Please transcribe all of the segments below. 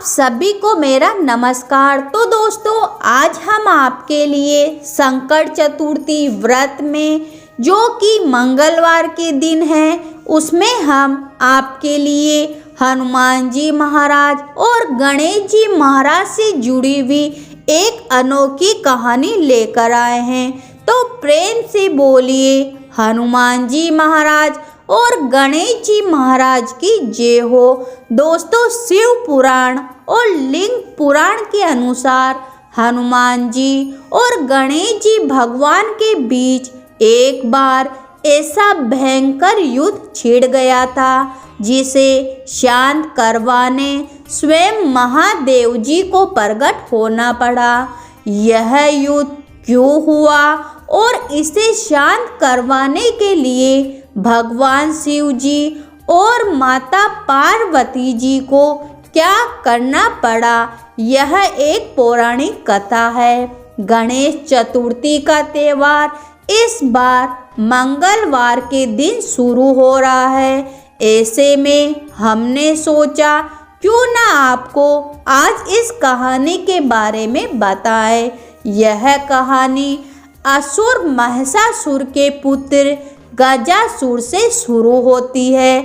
सभी को मेरा नमस्कार। तो दोस्तों, आज हम आपके लिए संकट चतुर्थी व्रत में, जो कि मंगलवार के दिन है, उसमें हम आपके लिए हनुमान जी महाराज और गणेश जी महाराज से जुड़ी हुई एक अनोखी कहानी लेकर आए हैं। तो प्रेम से बोलिए हनुमान जी महाराज और गणेश जी महाराज की जय हो। दोस्तों, शिव पुराण और लिंग पुराण के अनुसार हनुमान जी और गणेश जी भगवान के बीच एक बार ऐसा भयंकर युद्ध छिड़ गया था, जिसे शांत करवाने स्वयं महादेव जी को प्रकट होना पड़ा। यह युद्ध क्यों हुआ और इसे शांत करवाने के लिए भगवान शिव जी और माता पार्वती जी को क्या करना पड़ा, यह एक पौराणिक कथा है। गणेश चतुर्थी का त्यौहार इस बार मंगलवार के दिन शुरू हो रहा है। ऐसे में हमने सोचा क्यों ना आपको आज इस कहानी के बारे में बताएं। यह कहानी असुर महिषासुर के पुत्र गजासुर से शुरू होती है।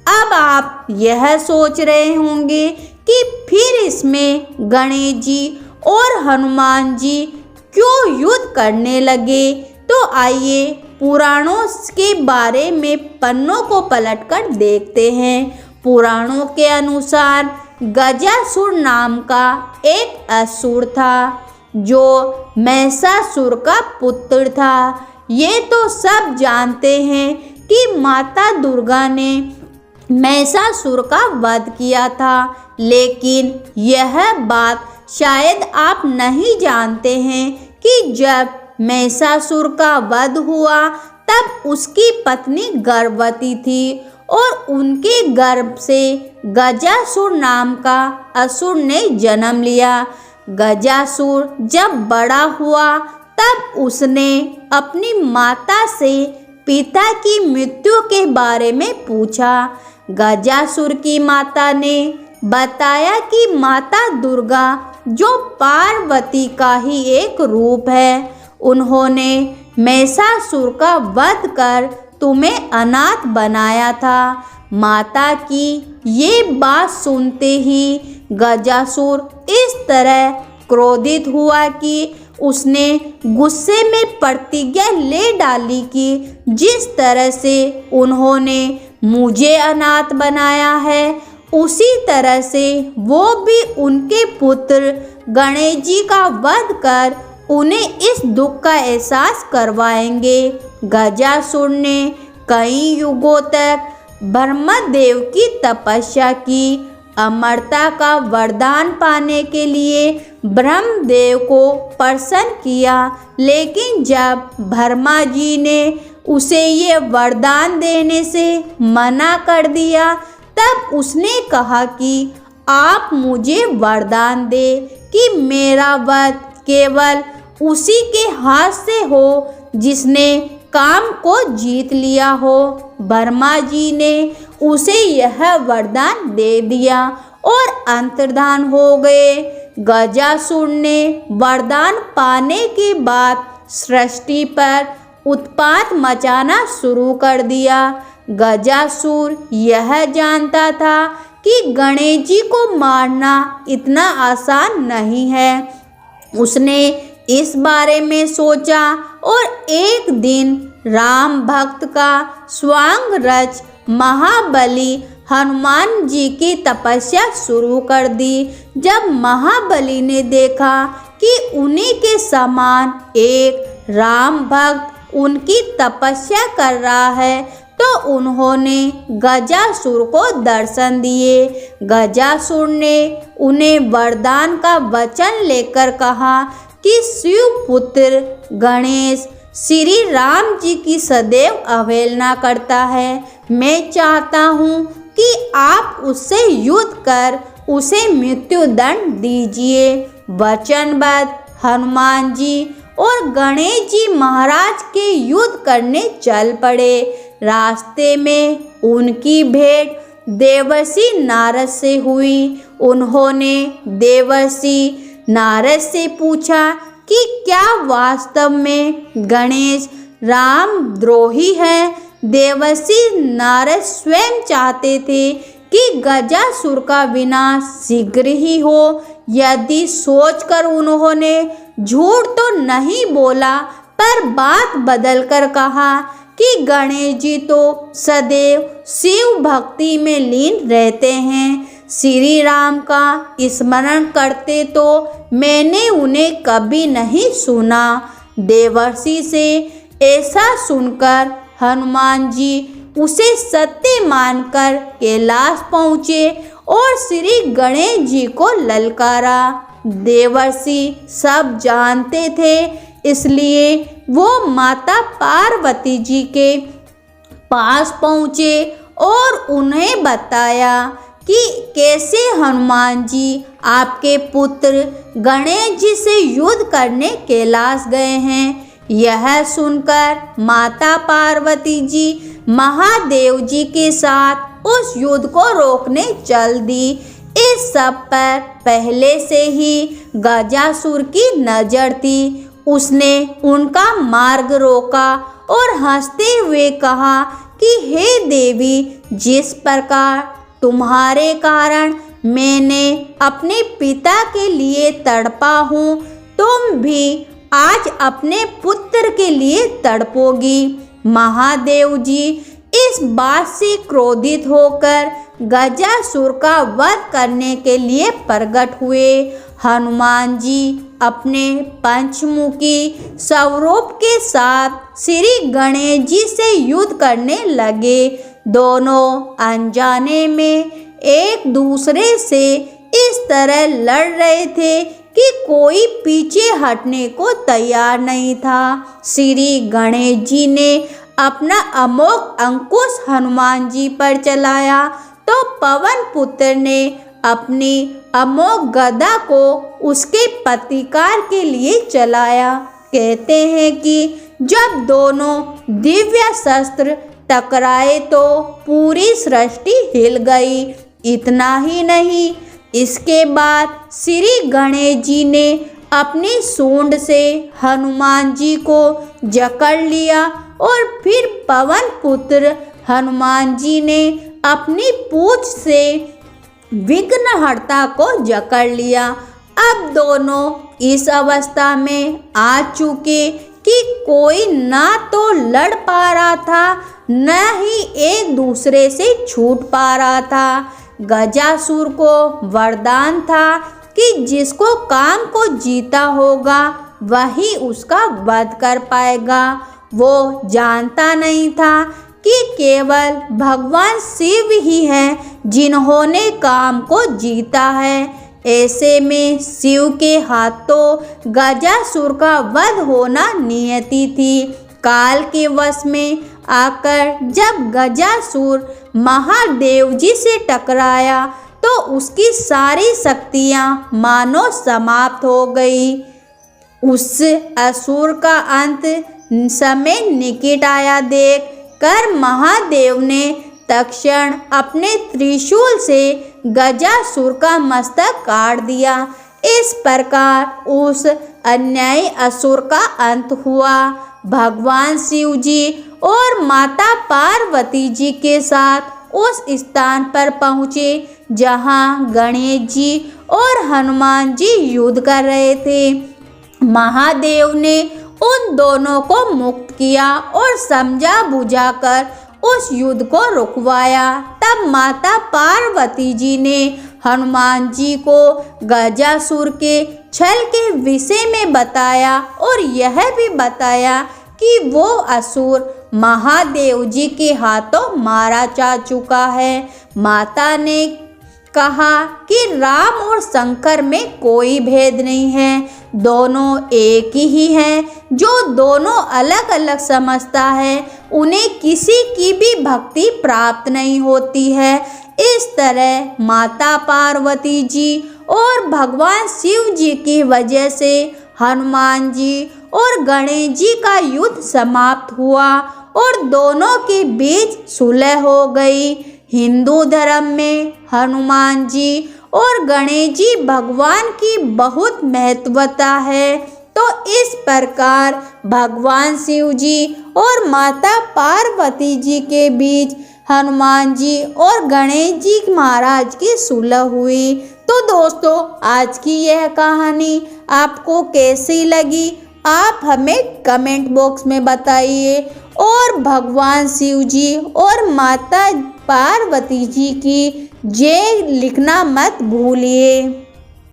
अब आप यह सोच रहे होंगे कि फिर इसमें गणेश जी और हनुमान जी क्यों युद्ध करने लगे। तो आइए पुराणों के बारे में पन्नों को पलटकर देखते हैं। पुराणों के अनुसार गजासुर नाम का एक असुर था, जो महिषासुर का पुत्र था। ये तो सब जानते हैं कि माता दुर्गा ने महिषासुर का वध किया था, लेकिन यह बात शायद आप नहीं जानते हैं कि जब महिषासुर का वध हुआ तब उसकी पत्नी गर्भवती थी और उनके गर्भ से गजासुर नाम का असुर ने जन्म लिया। गजासुर जब बड़ा हुआ तब उसने अपनी माता से पिता की मृत्यु के बारे में पूछा। गजासुर की माता ने बताया कि माता दुर्गा, जो पार्वती का ही एक रूप है, उन्होंने महिषासुर का वध कर तुम्हें अनाथ बनाया था। माता की ये बात सुनते ही गजासुर इस तरह क्रोधित हुआ कि उसने गुस्से में प्रतिज्ञा ले डाली कि जिस तरह से उन्होंने मुझे अनाथ बनाया है, उसी तरह से वो भी उनके पुत्र गणेश जी का वध कर उन्हें इस दुख का एहसास करवाएंगे। गजासुर ने कई युगों तक ब्रह्मदेव की तपस्या की। अमरता का वरदान पाने के लिए ब्रह्मदेव को प्रसन्न किया, लेकिन जब ब्रह्मा जी ने उसे ये वरदान देने से मना कर दिया, तब उसने कहा कि आप मुझे वरदान दे कि मेरा वध केवल उसी के हाथ से हो जिसने काम को जीत लिया हो। ब्रह्मा जी ने उसे यह वरदान दे दिया और अंतर्धान हो गए। गजासुर ने वरदान पाने के बाद सृष्टि पर उत्पात मचाना शुरू कर दिया। गजासुर यह जानता था कि गणेश जी को मारना इतना आसान नहीं है। उसने इस बारे में सोचा और एक दिन राम भक्त का स्वांग रच महाबली हनुमान जी की तपस्या शुरू कर दी। जब महाबली ने देखा कि उन्हीं के समान एक राम भक्त उनकी तपस्या कर रहा है, तो उन्होंने गजासुर को दर्शन दिए। गजासुर ने उन्हें वरदान का वचन लेकर कहा कि शिव पुत्र गणेश श्री राम जी की सदैव अवहेलना करता है। मैं चाहता हूँ कि आप उससे युद्ध कर उसे मृत्यु दंड दीजिए। वचनबद्ध हनुमान जी और गणेश जी महाराज के युद्ध करने चल पड़े। रास्ते में उनकी भेंट देवर्षि नारद से हुई। उन्होंने देवर्षि नारद से पूछा कि क्या वास्तव में गणेश रामद्रोही है। देवर्षि नारद स्वयं चाहते थे कि गजासुर का विनाश शीघ्र ही हो। यदि सोचकर उन्होंने झूठ तो नहीं बोला, पर बात बदलकर कहा कि गणेश जी तो सदैव शिव भक्ति में लीन रहते हैं। श्री राम का स्मरण करते तो मैंने उन्हें कभी नहीं सुना। देवर्षि से ऐसा सुनकर हनुमान जी उसे सत्य मानकर कैलाश पहुँचे और श्री गणेश जी को ललकारा। देवर्षि सब जानते थे, इसलिए वो माता पार्वती जी के पास पहुँचे और उन्हें बताया कि कैसे हनुमान जी आपके पुत्र गणेश जी से युद्ध करने कैलाश गए हैं। यह सुनकर माता पार्वती जी महादेव जी के साथ उस युद्ध को रोकने चल दी। इस सब पर पहले से ही गजासुर की नजर थी। उसने उनका मार्ग रोका और हंसते हुए कहा कि हे देवी, जिस प्रकार तुम्हारे कारण मैंने अपने पिता के लिए तड़पा हूँ, तुम भी आज अपने पुत्र के लिए तड़पोगी। महादेव जी इस बात से क्रोधित होकर गजासुर का वध करने के लिए प्रकट हुए। हनुमान जी अपने पंचमुखी स्वरूप के साथ श्री गणेश जी से युद्ध करने लगे। दोनों अनजाने में एक दूसरे से इस तरह लड़ रहे थे कि कोई पीछे हटने को तैयार नहीं था। श्री गणेश जी ने अपना अमोघ अंकुश हनुमान जी पर चलाया तो पवन पुत्र ने अपनी अमोघ गदा को उसके प्रतिकार के लिए चलाया। कहते हैं कि जब दोनों दिव्य शस्त्र टकराए तो पूरी सृष्टि हिल गई। इतना ही नहीं, इसके बाद श्री गणेश जी ने अपनी सूंड से हनुमान जी को जकड़ लिया और फिर पवन पुत्र हनुमान जी ने अपनी पूंछ से विघ्नहर्ता को जकड़ लिया। अब दोनों इस अवस्था में आ चुके कि कोई ना तो लड़ पा रहा था, न ही एक दूसरे से छूट पा रहा था। गजासुर को वरदान था कि जिसको काम को जीता होगा वही उसका वध कर पाएगा। वो जानता नहीं था कि केवल भगवान शिव ही हैं जिन्होंने काम को जीता है। ऐसे में शिव के हाथों गजासुर का वध होना नियति थी। काल के वश में आकर जब गजासुर महादेव जी से टकराया तो उसकी सारी शक्तियां मानो समाप्त हो गई। उस असुर का अंत समय निकट आया देख कर महादेव ने तत्क्षण अपने त्रिशूल से गजासुर का मस्तक काट दिया। इस प्रकार उस अन्यायी असुर का अंत हुआ। भगवान शिव जी और माता पार्वती जी के साथ उस स्थान पर पहुँचे जहाँ गणेश जी और हनुमान जी युद्ध कर रहे थे। महादेव ने उन दोनों को मुक्त किया और समझा बुझाकर उस युद्ध को रुकवाया। तब माता पार्वती जी ने हनुमान जी को गजासुर के छल के विषय में बताया और यह भी बताया कि वो असुर महादेव जी के हाथों मारा जा चुका है। माता ने कहा कि राम और शंकर में कोई भेद नहीं है, दोनों एक ही हैं। जो दोनों अलग अलग समझता है उन्हें किसी की भी भक्ति प्राप्त नहीं होती है। इस तरह माता पार्वती जी और भगवान शिव जी की वजह से हनुमान जी और गणेश जी का युद्ध समाप्त हुआ और दोनों के बीच सुलह हो गई। हिंदू धर्म में हनुमान जी और गणेश जी भगवान की बहुत महत्वता है। तो इस प्रकार भगवान शिव जी और माता पार्वती जी के बीच हनुमान जी और गणेश जी महाराज की सुलह हुई। तो दोस्तों, आज की यह कहानी आपको कैसी लगी, आप हमें कमेंट बॉक्स में बताइए और भगवान शिव जी और माता पार्वती जी की जय लिखना मत भूलिए।